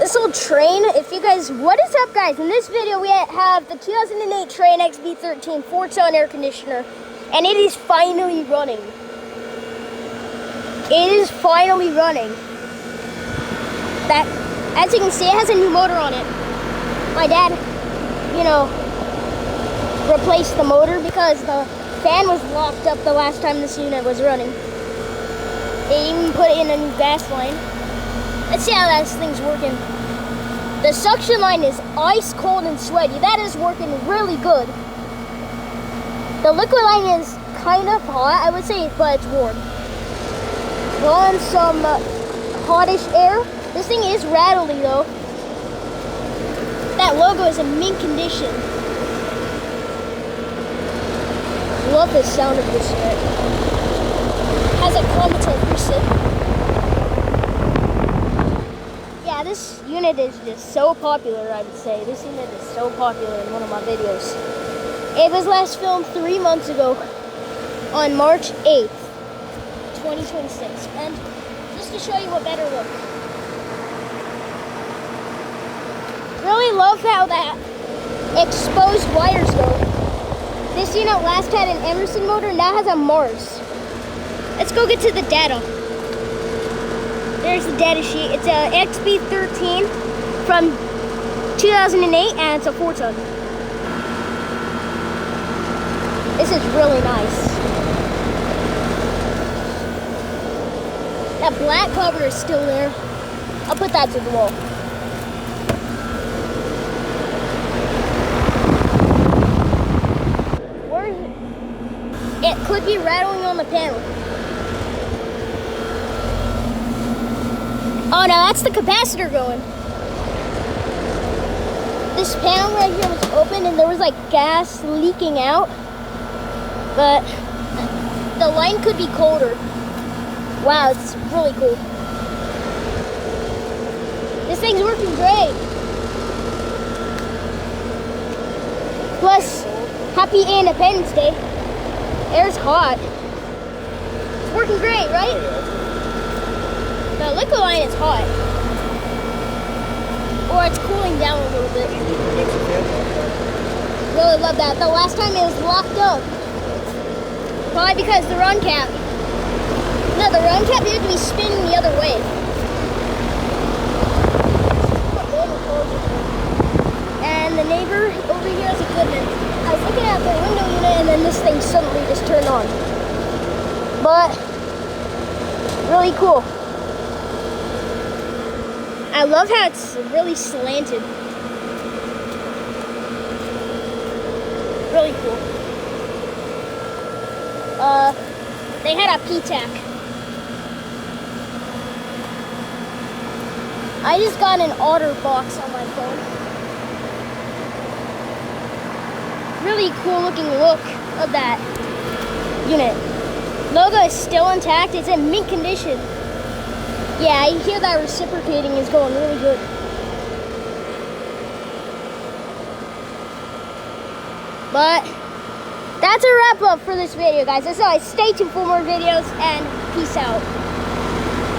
This old Trane, what is up guys? In this video we have the 2008 Trane XB13 4-ton air conditioner, and it is finally running. It is finally running. As you can see, it has a new motor on it. My dad, replaced the motor because the fan was locked up the last time this unit was running. They even put in a new gas line. Let's see how this thing's working. The suction line is ice cold and sweaty. That is working really good. The liquid line is kind of hot, I would say, but it's warm. Blowing some hottish air. This thing is rattly though. That logo is in mint condition. Love the sound of this unit. Has a climate preset. Yeah, this unit is just so popular, I would say. This unit is so popular in one of my videos. It was last filmed 3 months ago on March 8th, 2026. And just to show you a better look. Really love how that exposed wires go. This unit last had an Emerson motor, now has a Mars. Let's go get to the data. There's the data sheet. It's a XB13 from 2008, and it's a 4-ton. This is really nice. That black cover is still there. I'll put that to the wall. Where is it? It could be rattling on the panel. Oh no, that's the capacitor going. This panel right here was open and there was like gas leaking out. But the line could be colder. Wow, it's really cool. This thing's working great. Plus, happy Independence Day. Air's hot. It's working great, right? The liquid line is hot. Or it's cooling down a little bit. Really love that. The last time it was locked up. Probably because the run cap. No, the run cap needed to be spinning the other way. And the neighbor over here is a Goodman. I was looking at the window unit and then this thing suddenly just turned on. But, really cool. I love how it's really slanted. Really cool. They had a P-tack. I just got an Otter box on my phone. Really cool looking look of that unit. Logo is still intact. It's in mint condition. Yeah, I hear that reciprocating is going really good. But that's a wrap up for this video, guys. As always, stay tuned for more videos and peace out.